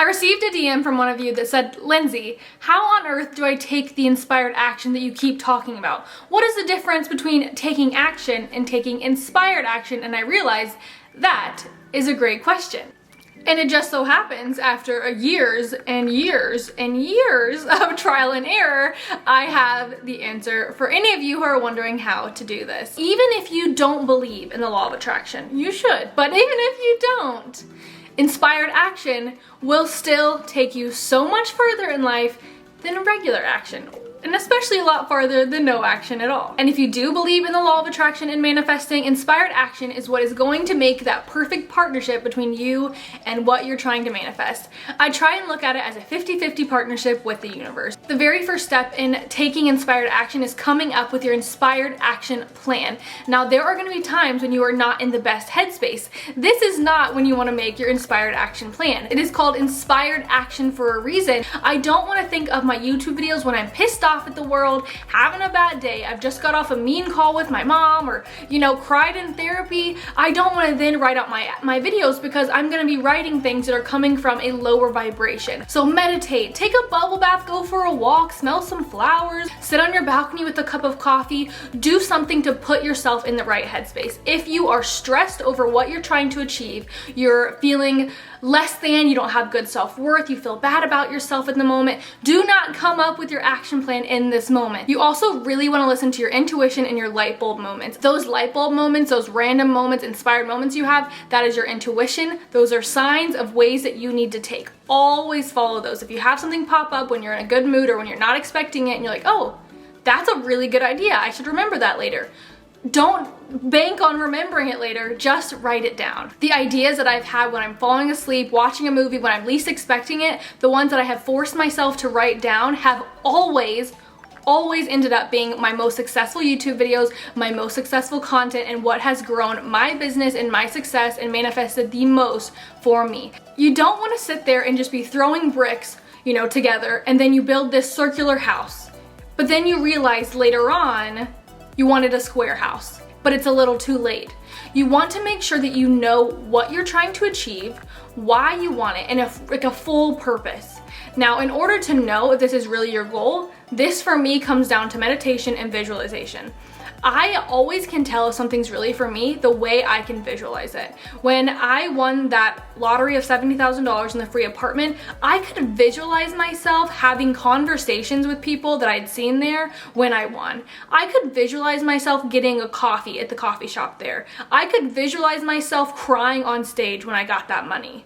I received a DM from one of you that said, Lindsay, how on earth do I take the inspired action that you keep talking about? What is the difference between taking action and taking inspired action? And I realized that is a great question. And it just so happens, after years and years and years of trial and error, I have the answer for any of you who are wondering how to do this. Even if you don't believe in the law of attraction, you should, but even if you don't, inspired action will still take you so much further in life than regular action. And especially a lot farther than no action at all. And if you do believe in the law of attraction and manifesting, inspired action is what is going to make that perfect partnership between you and what you're trying to manifest. I try and look at it as a 50-50 partnership with the universe. The very first step in taking inspired action is coming up with your inspired action plan. Now, there are going to be times when you are not in the best headspace. This is not when you want to make your inspired action plan. It is called inspired action for a reason. I don't want to think of my YouTube videos when I'm pissed off at the world, having a bad day, I've just got off a mean call with my mom, or cried in therapy. I don't want to then write out my videos, because I'm going to be writing things that are coming from a lower vibration. So meditate, take a bubble bath, go for a walk, smell some flowers, sit on your balcony with a cup of coffee, do something to put yourself in the right headspace. If you are stressed over what you're trying to achieve, you're feeling less than, you don't have good self-worth, you feel bad about yourself in the moment, do not come up with your action plan in this moment. You also really want to listen to your intuition and your light bulb moments. Those light bulb moments, those random moments, inspired moments you have, that is your intuition. Those are signs of ways that you need to take. Always follow those. If you have something pop up when you're in a good mood or when you're not expecting it and you're like, oh, that's a really good idea, I should remember that later. Don't bank on remembering it later, just write it down. The ideas that I've had when I'm falling asleep, watching a movie, when I'm least expecting it, the ones that I have forced myself to write down have always ended up being my most successful YouTube videos, my most successful content, and what has grown my business and my success and manifested the most for me. You don't want to sit there and just be throwing bricks, together, and then you build this circular house. But then you realize later on, you wanted a square house, but it's a little too late. You want to make sure that you know what you're trying to achieve, why you want it, and a full purpose. Now, in order to know if this is really your goal, this for me comes down to meditation and visualization. I always can tell if something's really for me the way I can visualize it. When I won that lottery of $70,000 in the free apartment, I could visualize myself having conversations with people that I'd seen there when I won. I could visualize myself getting a coffee at the coffee shop there. I could visualize myself crying on stage when I got that money.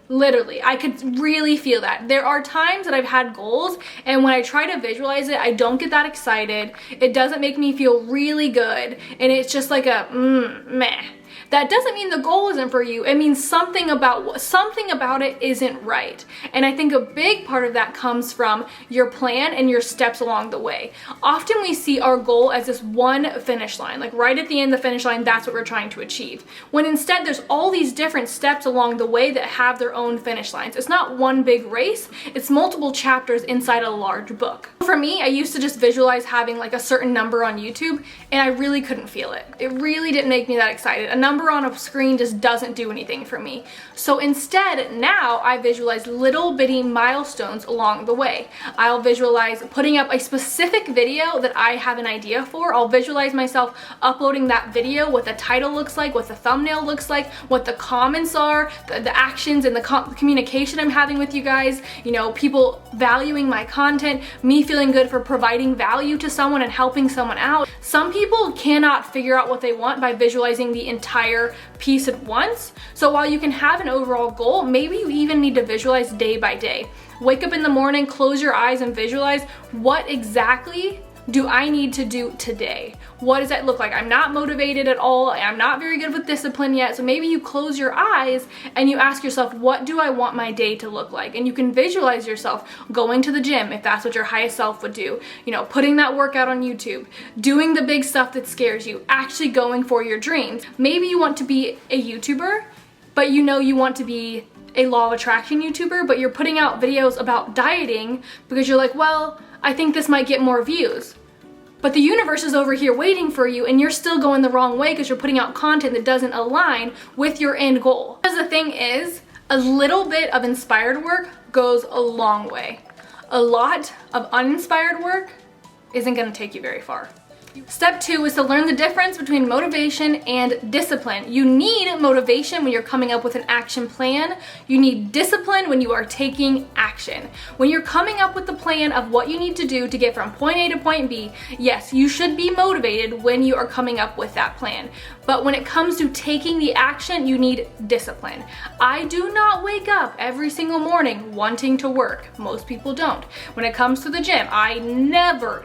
Literally, I could really feel that. There are times that I've had goals, and when I try to visualize it, I don't get that excited. It doesn't make me feel really good, and it's just like a meh. That doesn't mean the goal isn't for you. It means something about it isn't right. And I think a big part of that comes from your plan and your steps along the way. Often we see our goal as this one finish line, like right at the end of the finish line, that's what we're trying to achieve. When instead there's all these different steps along the way that have their own finish lines. It's not one big race, it's multiple chapters inside a large book. For me, I used to just visualize having like a certain number on YouTube, and I really couldn't feel it. It really didn't make me that excited. A number on a screen just doesn't do anything for me. So instead, now I visualize little bitty milestones along the way. I'll visualize putting up a specific video that I have an idea for. I'll visualize myself uploading that video, what the title looks like, what the thumbnail looks like, what the comments are, the actions and the communication I'm having with you guys, people valuing my content, me feeling good for providing value to someone and helping someone out. Some people cannot figure out what they want by visualizing the entire piece at once. So while you can have an overall goal, maybe you even need to visualize day by day. Wake up in the morning, close your eyes, and visualize what exactly do I need to do today? What does that look like? I'm not motivated at all. I'm not very good with discipline yet. So maybe you close your eyes and you ask yourself, what do I want my day to look like? And you can visualize yourself going to the gym if that's what your highest self would do. Putting that workout on YouTube, doing the big stuff that scares you, actually going for your dreams. Maybe you want to be a YouTuber, but you want to be a law of attraction YouTuber, but you're putting out videos about dieting because you're like, well, I think this might get more views. But the universe is over here waiting for you, and you're still going the wrong way because you're putting out content that doesn't align with your end goal. Because the thing is, A little bit of inspired work goes a long way. A lot of uninspired work isn't going to take you very far. Step 2 is to learn the difference between motivation and discipline. You need motivation when you're coming up with an action plan. You need discipline when you are taking action. When you're coming up with the plan of what you need to do to get from point A to point B, yes, you should be motivated when you are coming up with that plan. But when it comes to taking the action, you need discipline. I do not wake up every single morning wanting to work. Most people don't. When it comes to the gym, I never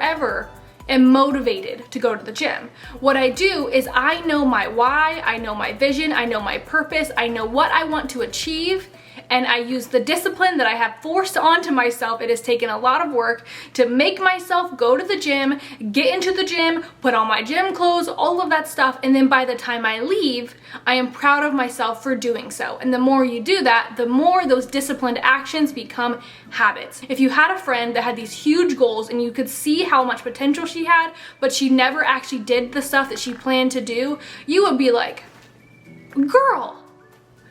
ever am motivated to go to the gym. What I do is I know my why, I know my vision, I know my purpose, I know what I want to achieve, and I use the discipline that I have forced onto myself. It has taken a lot of work to make myself go to the gym, get into the gym, put on my gym clothes, all of that stuff, and then by the time I leave, I am proud of myself for doing so. And the more you do that, the more those disciplined actions become habits. If you had a friend that had these huge goals and you could see how much potential she had, but she never actually did the stuff that she planned to do, you would be like, girl,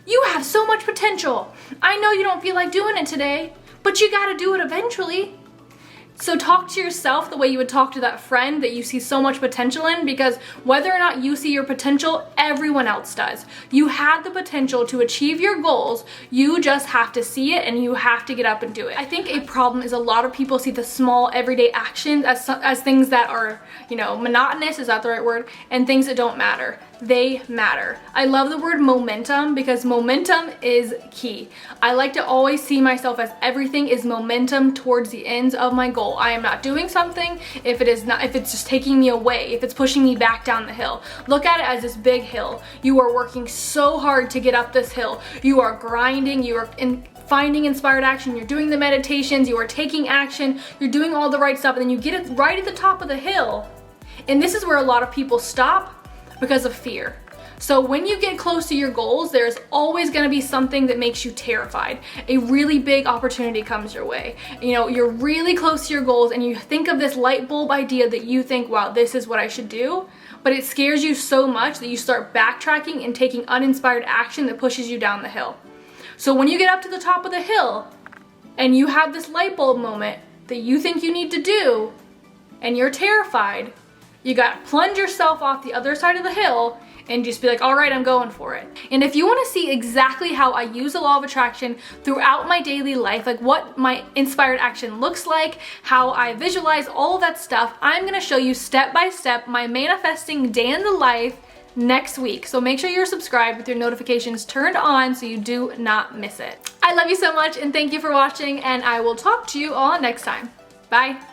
you have so much potential. I know you don't feel like doing it today, but you gotta do it eventually. So talk to yourself the way you would talk to that friend that you see so much potential in, because whether or not you see your potential, everyone else does. You have the potential to achieve your goals. You just have to see it and you have to get up and do it. I think a problem is a lot of people see the small everyday actions as things that are, monotonous, is that the right word? And things that don't matter. They matter. I love the word momentum because momentum is key. I like to always see myself as everything is momentum towards the ends of my goal. I am not doing something if it's just taking me away, if it's pushing me back down the hill. Look at it as this big hill. You are working so hard to get up this hill. You are grinding, you are finding inspired action, you're doing the meditations, you are taking action, you're doing all the right stuff, and then you get it right at the top of the hill. And this is where a lot of people stop because of fear. So when you get close to your goals, there's always going to be something that makes you terrified. A really big opportunity comes your way. You're really close to your goals and you think of this light bulb idea that you think, wow, this is what I should do. But it scares you so much that you start backtracking and taking uninspired action that pushes you down the hill. So when you get up to the top of the hill and you have this light bulb moment that you think you need to do and you're terrified, you gotta plunge yourself off the other side of the hill and just be like, all right, I'm going for it. And if you wanna see exactly how I use the law of attraction throughout my daily life, like what my inspired action looks like, how I visualize all of that stuff, I'm gonna show you step by step my manifesting day in the life next week. So make sure you're subscribed with your notifications turned on so you do not miss it. I love you so much and thank you for watching, and I will talk to you all next time. Bye.